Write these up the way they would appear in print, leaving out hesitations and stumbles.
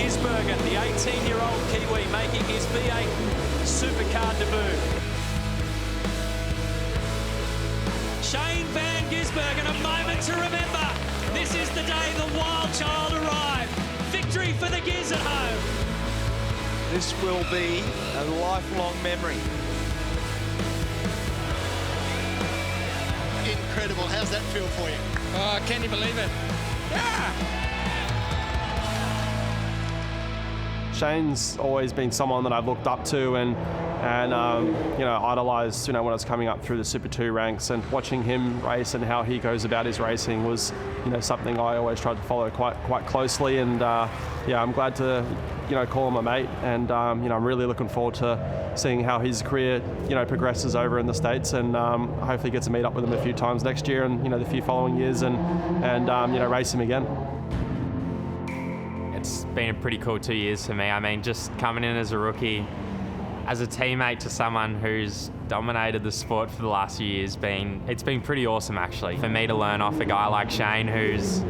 Gisbergen, the 18-year-old Kiwi, making his V8 Supercar debut. Shane van Gisbergen, a moment to remember. This is the day the wild child arrived. Victory for the Giz at home. This will be a lifelong memory. Incredible. How's that feel for you? Oh, can you believe it? Yeah! Shane's always been someone that I've looked up to and you know, idolised, you know, when I was coming up through the Super 2 ranks, and watching him race and how he goes about his racing was, you know, something I always tried to follow quite closely. And yeah, I'm glad to, you know, call him a mate, and you know, I'm really looking forward to seeing how his career, you know, progresses over in the States, and hopefully get to meet up with him a few times next year and, you know, the few following years, and you know, race him again. It's been a pretty cool 2 years for me. I mean, just coming in as a rookie, as a teammate to someone who's dominated the sport for the last few years, it's been pretty awesome actually. For me to learn off a guy like Shane, who's,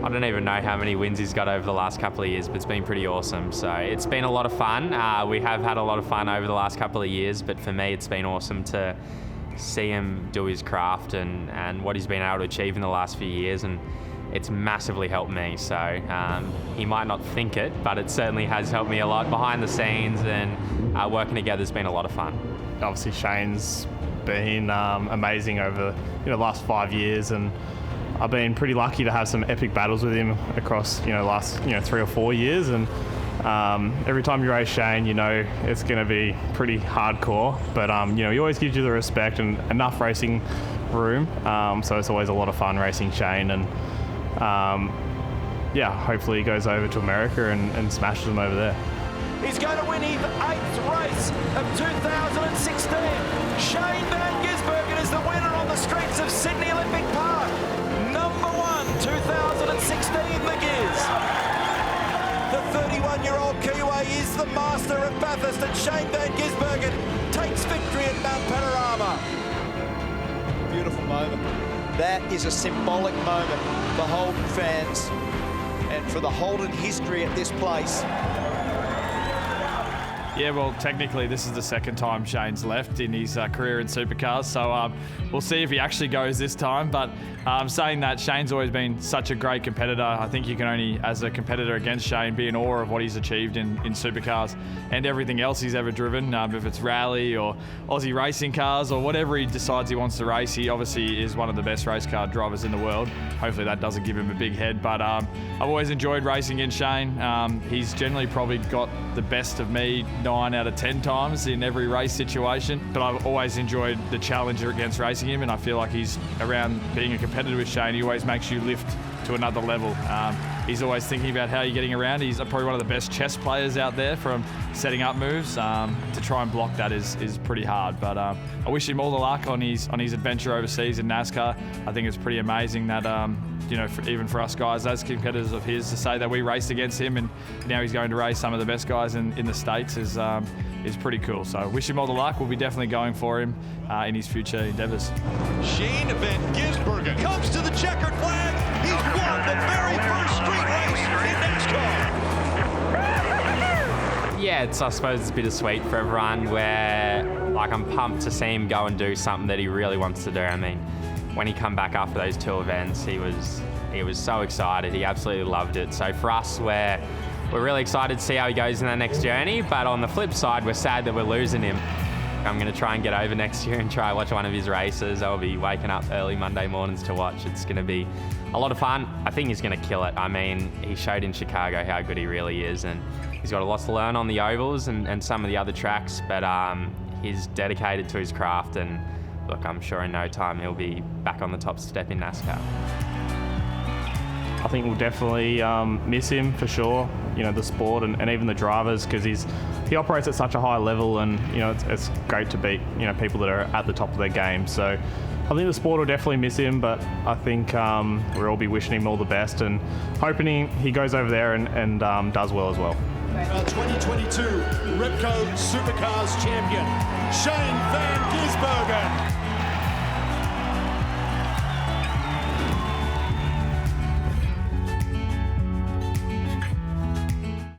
I don't even know how many wins he's got over the last couple of years, but it's been pretty awesome. So it's been a lot of fun. We have had a lot of fun over the last couple of years, but for me it's been awesome to see him do his craft and what he's been able to achieve in the last few years, and it's massively helped me. So he might not think it, but it certainly has helped me a lot behind the scenes, and working together has been a lot of fun. Obviously Shane's been amazing over the last 5 years, and I've been pretty lucky to have some epic battles with him across the last 3 or 4 years, and every time you race Shane, you know it's going to be pretty hardcore, but he always gives you the respect and enough racing room, so it's always a lot of fun racing Shane. And yeah, hopefully he goes over to America and smashes them over there. He's going to win his 8th race of 2016. Shane van Gisbergen is the winner on the streets of Sydney Olympic Park. Number 1, 2016, the Giz. The 31-year-old Kiwi is the master of Bathurst, and Shane van Gisbergen takes victory at Mount Panorama. Beautiful moment. That is a symbolic moment for Holden fans and for the Holden history at this place. Yeah, well, technically this is the second time Shane's left in his career in supercars, so we'll see if he actually goes this time. But saying that, Shane's always been such a great competitor. I think you can only, as a competitor against Shane, be in awe of what he's achieved in supercars and everything else he's ever driven, if it's rally or Aussie racing cars or whatever he decides he wants to race. He obviously is one of the best race car drivers in the world. Hopefully that doesn't give him a big head, but I've always enjoyed racing against Shane. He's generally probably got the best of me 9 out of 10 times in every race situation, but I've always enjoyed the challenge against racing him, and I feel like he's around being a competitor with Shane. He always makes you lift to another level. He's always thinking about how you're getting around. He's probably one of the best chess players out there, from setting up moves. To try and block that is pretty hard, but I wish him all the luck on his adventure overseas in NASCAR. I think it's pretty amazing that even for us guys as competitors of his, to say that we raced against him and now he's going to race some of the best guys in the States is pretty cool. So wish him all the luck. We'll be definitely going for him in his future endeavours. Shane van Gisbergen comes to the checkered flag. He's won the very first street race in NASCAR. Yeah, I suppose it's bittersweet for everyone, where I'm pumped to see him go and do something that he really wants to do. I mean, when he come back after those 2 events, he was so excited. He absolutely loved it. So for us, we're really excited to see how he goes in that next journey, but on the flip side, we're sad that we're losing him. I'm going to try and get over next year and try watch one of his races. I'll be waking up early Monday mornings to watch. It's going to be a lot of fun. I think he's going to kill it. I mean, he showed in Chicago how good he really is, and he's got a lot to learn on the ovals and some of the other tracks, but he's dedicated to his craft, and look, I'm sure in no time he'll be back on the top step in NASCAR. I think we'll definitely miss him for sure, the sport and even the drivers, because he operates at such a high level, and it's great to beat people that are at the top of their game. So I think the sport will definitely miss him, but I think we'll all be wishing him all the best and hoping he goes over there and does well as well. 2022 Repco Supercars Champion, Shane van Gisbergen.